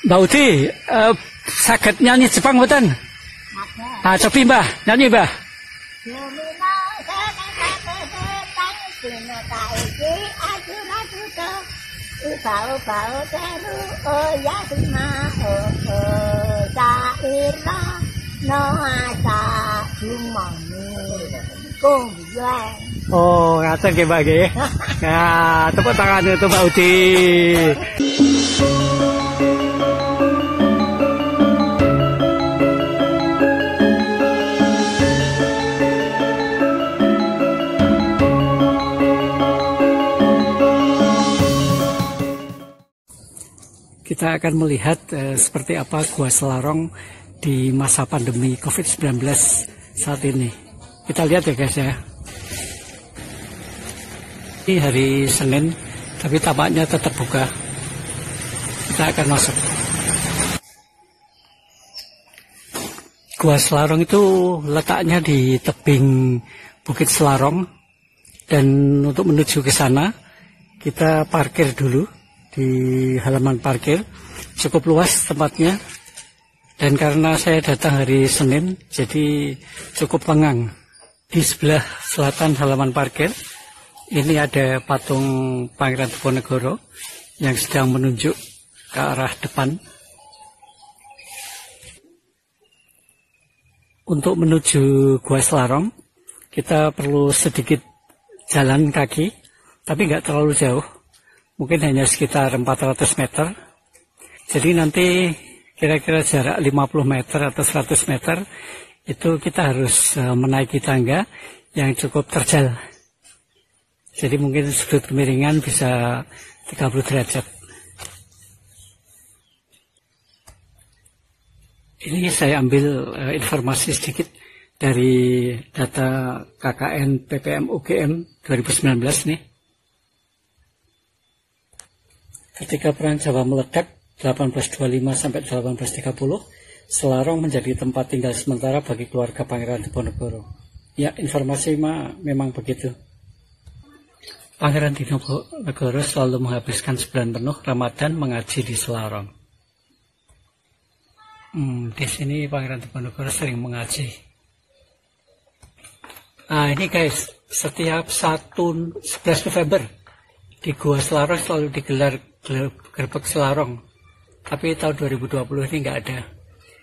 Mbak Udi, saged nyanyi Jepang mboten? Ah, cobi Mbah, nyanyi Mbah. Bau-bau teru ya sima saira no asa jumani kongjuan. Oh, ngaten nggih Mbak nggih. Nah, tepuk tangan untuk Mbak Udi. Kita akan melihat seperti apa Gua Selarong di masa pandemi COVID-19 saat ini. Kita lihat ya guys ya. Ini hari Senin, tapi tampaknya tetap buka. Kita akan masuk. Gua Selarong itu letaknya di tebing Bukit Selarong, dan untuk menuju ke sana kita parkir dulu di halaman parkir. Cukup luas tempatnya, dan karena saya datang hari Senin jadi cukup lengang. Di sebelah selatan halaman parkir ini ada patung Pangeran Diponegoro yang sedang menunjuk ke arah depan. Untuk menuju Gua Selarong kita perlu sedikit jalan kaki, tapi nggak terlalu jauh, mungkin hanya sekitar 400 meter. Jadi nanti kira-kira jarak 50 meter atau 100 meter itu kita harus menaiki tangga yang cukup terjal. Jadi mungkin sudut kemiringan bisa 30 derajat. Ini saya ambil informasi sedikit dari data KKN PPM UGM 2019 nih. Ketika Perang Jawa meledak 1825 sampai 1830, Selarong menjadi tempat tinggal sementara bagi keluarga Pangeran Diponegoro. Ya, informasi memang begitu. Pangeran Diponegoro selalu menghabiskan sebulan penuh Ramadan mengaji di Selarong. Di sini Pangeran Diponegoro sering mengaji. Nah ini guys, setiap 11 November di Gua Selarong selalu digelar gerbek Selarong. Tapi tahun 2020 ini nggak ada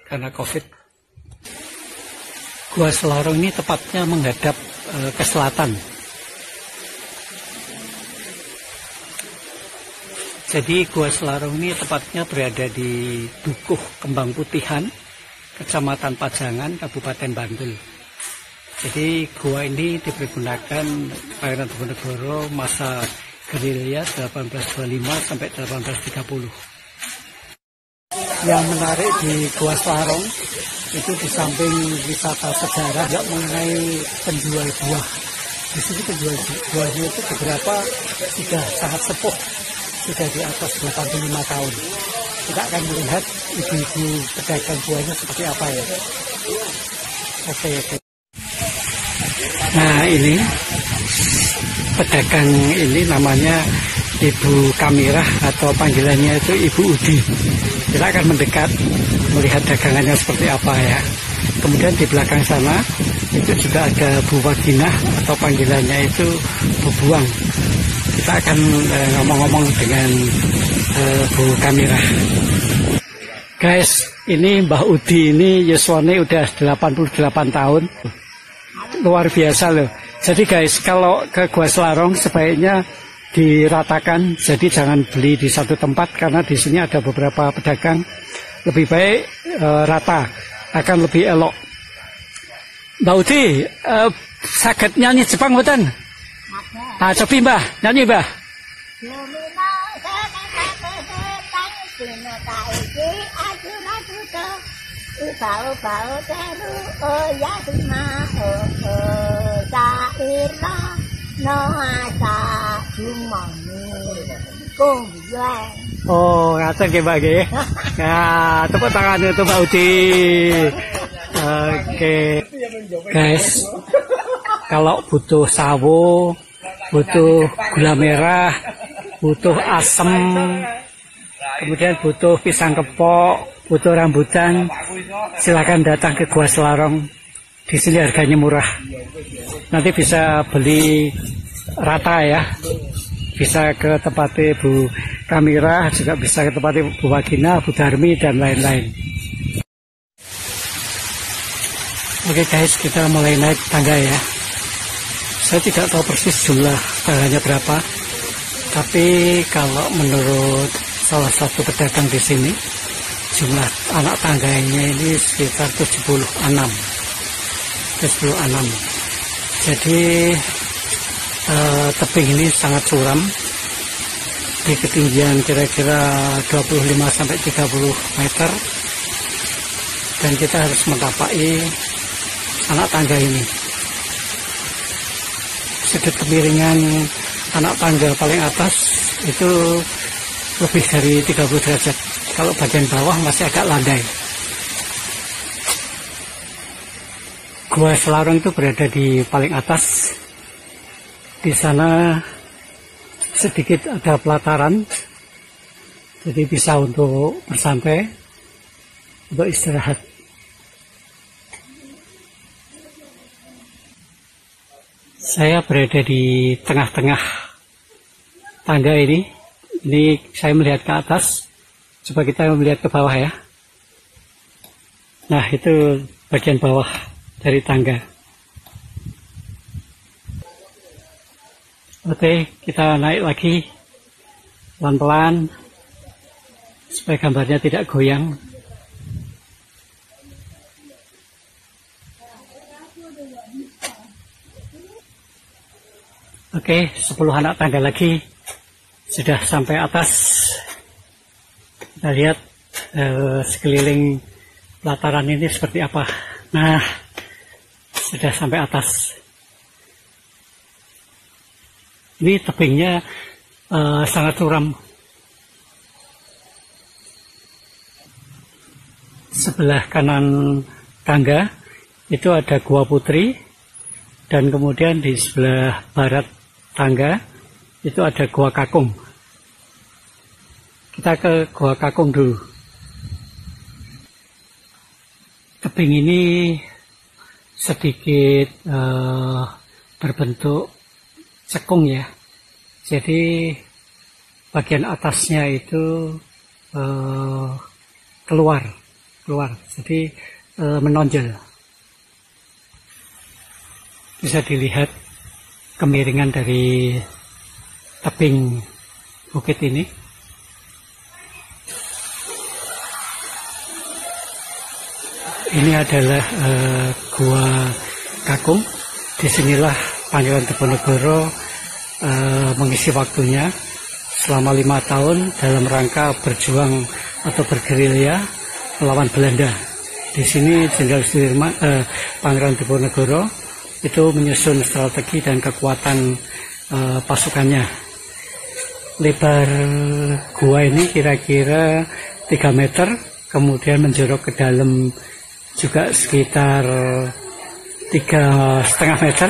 karena COVID. Gua Selarong ini tepatnya menghadap ke selatan. Jadi Gua Selarong ini tepatnya berada di Dukuh Kembang Putihan, Kecamatan Pajangan, Kabupaten Bantul. Jadi gua ini dipergunakan Pangeran Diponegoro masa gerilya 1825 sampai 1830. Yang menarik di Gua Selarong itu di samping wisata sejarah juga mengenai penjual buah. Di sini penjual buahnya itu beberapa sudah sangat sepuh, sudah di atas 85 tahun. Kita akan melihat ibu-ibu pedagang buahnya seperti apa ya. Oke. Nah ini pedagang ini namanya Ibu Kamirah atau panggilannya itu Ibu Udi. Kita akan mendekat melihat dagangannya seperti apa ya. Kemudian di belakang sana itu juga ada Bu Waginah atau panggilannya itu Bu Buang. Kita akan ngomong-ngomong dengan Bu Kamirah. Guys, ini Mbah Udi ini yuswane udah 88 tahun. Luar biasa loh. Jadi guys, kalau ke Gua Selarong sebaiknya diratakan, jadi jangan beli di satu tempat karena di sini ada beberapa pedagang. Lebih baik rata, akan lebih elok. Mbak Udi, saged nyanyi Jepang mboten? Ah, cobi Mbah, nyanyi Mbah. Bau-bau teru ya sima saira no asa jumani kongjuan. Oh, ngaten nggih Mbak nggih. Nah, tepuk tangan untuk Mbak Udi. Oke. Guys, kalau butuh sawo, butuh gula merah, butuh asem, kemudian butuh pisang kepok, butuh rambutan, silakan datang ke Gua Selarong. Di sini harganya murah. Nanti bisa beli rata ya. Bisa ke tempat Bu Kamira, juga bisa ke tempat Bu Wagina, Bu Darmi, dan lain-lain. Oke guys, kita mulai naik tangga ya. Saya tidak tahu persis jumlah tangganya berapa, tapi kalau menurut salah satu pedagang di sini, jumlah anak tangganya ini sekitar 76. Jadi tebing ini sangat curam, di ketinggian kira-kira 25-30 meter, dan kita harus mengkapai anak tangga ini. Sudut kemiringan anak tangga paling atas itu lebih dari 30 derajat. Kalau bagian bawah masih agak landai. Gua Selarong itu berada di paling atas. Di sana sedikit ada pelataran, jadi bisa untuk bersantai, untuk istirahat. Saya berada di tengah-tengah tangga ini. Ini saya melihat ke atas. Coba kita melihat ke bawah ya. Nah, itu bagian bawah dari tangga. Oke, kita naik lagi pelan-pelan supaya gambarnya tidak goyang. Oke, 10 anak tangga lagi sudah sampai atas. Kita lihat sekeliling pelataran ini seperti apa. Nah, sudah sampai atas. Ini tebingnya sangat curam. Sebelah kanan tangga itu ada Gua Putri, dan kemudian di sebelah barat tangga itu ada Gua Kakung. Kita ke Gua Kakung dulu. Tebing ini sedikit berbentuk cekung ya. Jadi bagian atasnya itu keluar. Jadi menonjol. Bisa dilihat kemiringan dari tebing bukit ini. Ini adalah Gua Kakung. Disinilah Pangeran Diponegoro mengisi waktunya selama 5 tahun dalam rangka berjuang atau bergerilya melawan Belanda. Di sini Jenderal Sudirman, Pangeran Diponegoro itu menyusun strategi dan kekuatan pasukannya. Lebar gua ini kira-kira 3 meter, kemudian menjorok ke dalam juga sekitar 3,5 meter,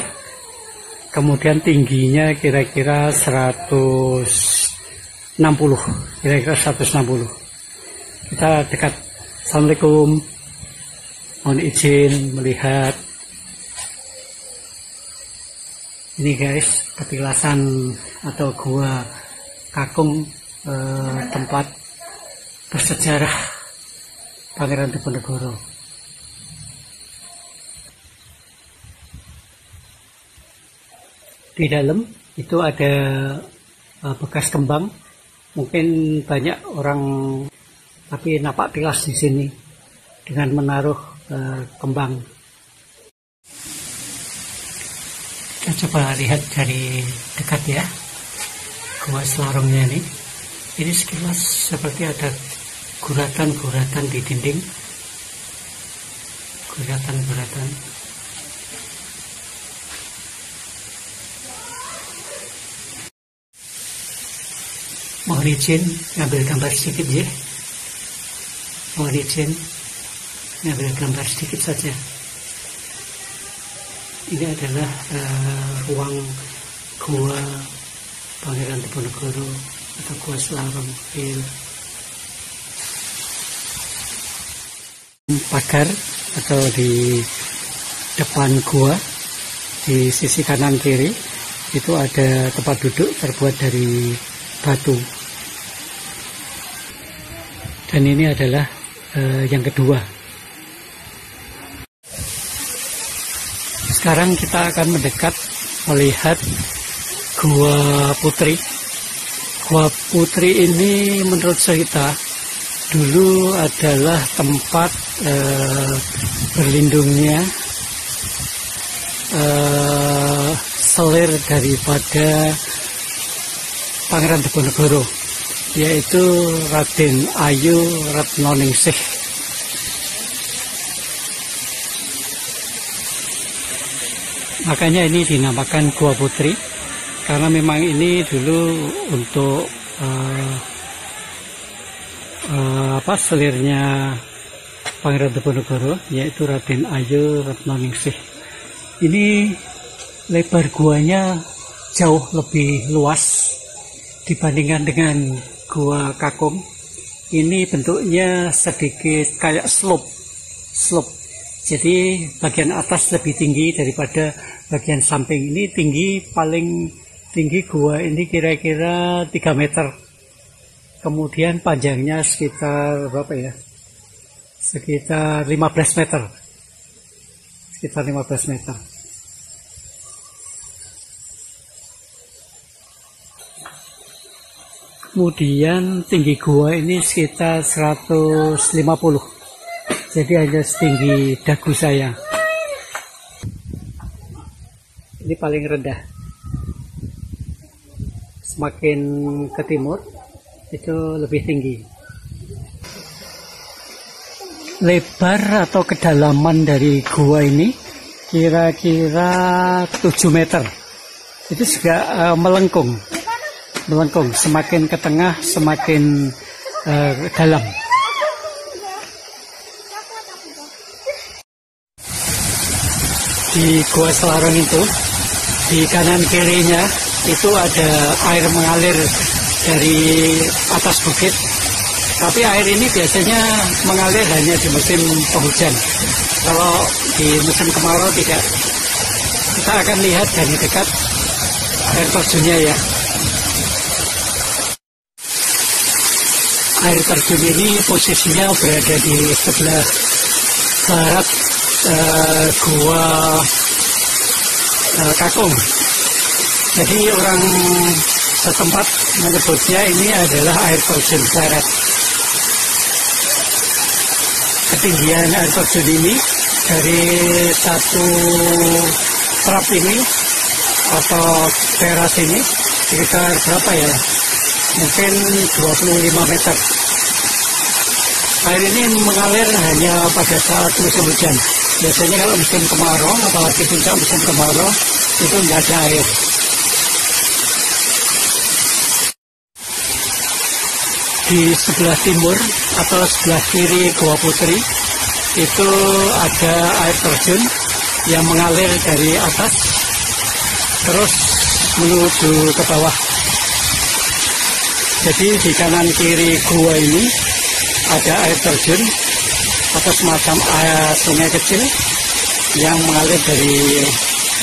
kemudian tingginya kira-kira 160. Kita dekat. Assalamualaikum, mohon izin melihat. Ini guys, petilasan atau Gua Kakung, tempat bersejarah Pangeran Diponegoro. Di dalam itu ada bekas kembang, mungkin banyak orang tapi napak tilas di sini dengan menaruh kembang. Kita coba lihat dari dekat ya, Gua Selarongnya ini. Ini sekilas seperti ada guratan-guratan di dinding. Guratan-guratan. Mohon izin ngambil gambar sedikit ya. Mohon izin ngambil gambar sedikit saja. Ini adalah ruang Gua Pangeran Diponegoro atau Gua Selarong. pagar atau di depan gua di sisi kanan kiri itu ada tempat duduk terbuat dari batu. Dan ini adalah yang kedua. Sekarang kita akan mendekat melihat Gua Putri. Gua Putri ini menurut cerita dulu adalah tempat berlindungnya selir daripada Pangeran Diponegoro, yaitu Raden Ayu Retnoningsih. Makanya ini dinamakan Gua Putri, karena memang ini dulu untuk selirnya Pangeran Diponegoro, yaitu Raden Ayu Retnoningsih. Ini lebar guanya jauh lebih luas dibandingkan dengan Gua Kakung. Ini bentuknya sedikit kayak slope. Jadi bagian atas lebih tinggi daripada bagian samping. Ini paling tinggi gua ini kira-kira 3 meter. Kemudian panjangnya sekitar berapa ya? Sekitar 15 meter. Sekitar 15 meter. Kemudian tinggi gua ini sekitar 150. Jadi hanya setinggi dagu saya. Ini paling rendah. Semakin ke timur itu lebih tinggi. Lebar atau kedalaman dari gua ini kira-kira 7 meter. Itu juga melengkung. Semakin ke tengah semakin dalam. Di Gua Selarong itu, di kanan kirinya itu ada air mengalir dari atas bukit. Tapi air ini biasanya mengalir hanya di musim penghujan. Kalau di musim kemarau tidak. Kita akan lihat dari dekat air terjunnya ya. Air terjun ini posisinya berada di sebelah barat Gua Kakung. Jadi orang setempat menyebutnya ini adalah air terjun barat. Ketinggian air terjun ini dari satu trap ini atau teras ini sekitar berapa ya? Mungkin 25 meter. Air ini mengalir hanya pada saat musim hujan. Biasanya kalau musim kemarau, apalagi puncak musim kemarau, itu nggak ada air. Di sebelah timur atau sebelah kiri Gua Putri itu ada air terjun yang mengalir dari atas terus menuju ke bawah. Jadi di kanan kiri gua ini ada air terjun atau semacam air sungai kecil yang mengalir dari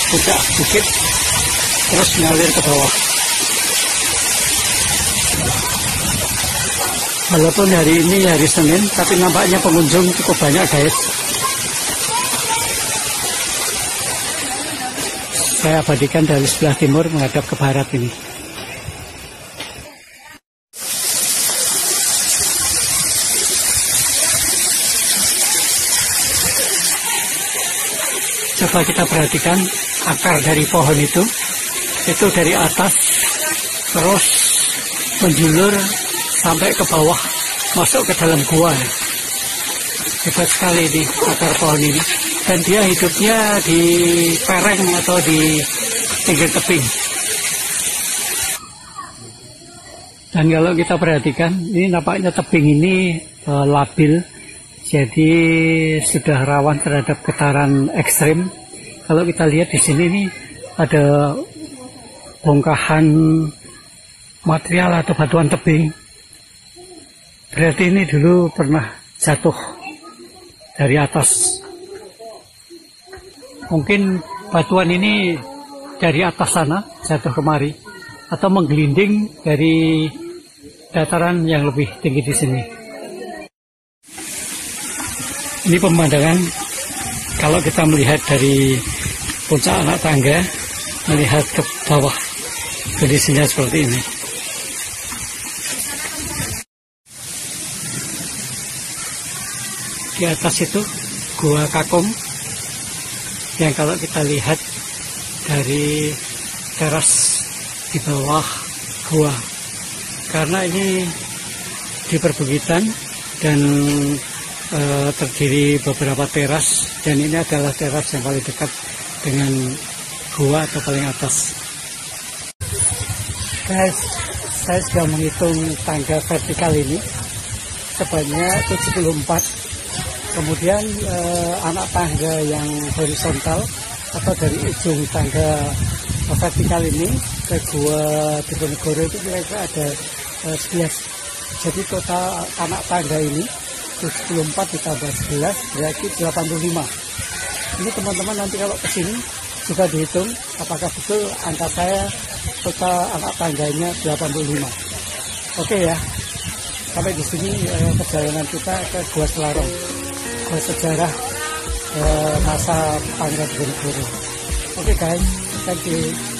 puncak bukit terus mengalir ke bawah. Walaupun hari ini hari Senin, tapi nampaknya pengunjung cukup banyak guys. Saya abadikan dari sebelah timur menghadap ke barat ini. Coba kita perhatikan akar dari pohon itu dari atas terus menjulur sampai ke bawah masuk ke dalam gua. Hebat sekali ini akar pohon ini, dan dia hidupnya di pereng atau di pinggir tebing. Dan kalau kita perhatikan ini nampaknya tebing ini labil. Jadi sudah rawan terhadap getaran ekstrim. Kalau kita lihat di sini nih ada bongkahan material atau batuan tebing. Berarti ini dulu pernah jatuh dari atas. Mungkin batuan ini dari atas sana jatuh kemari atau menggelinding dari dataran yang lebih tinggi di sini. Ini pemandangan kalau kita melihat dari puncak anak tangga, melihat ke bawah, kondisinya seperti ini. Di atas itu Gua Kakung yang kalau kita lihat dari teras di bawah gua, karena ini di perbukitan dan terdiri beberapa teras, dan ini adalah teras yang paling dekat dengan gua atau paling atas. Guys, saya sudah menghitung tangga vertikal ini sebanyak 74. Kemudian anak tangga yang horizontal atau dari ujung tangga vertikal ini ke Gua Diponegoro itu kira-kira ada 11. Jadi total anak tangga ini 74 ditambah 11 berarti 85. Ini teman-teman nanti kalau kesini juga dihitung apakah betul angka saya total anak tangganya 85. Oke ya, sampai di sini perjalanan kita ke Gua Selarong, Gua sejarah masa Pangga Diponegoro. Oke guys, thank you.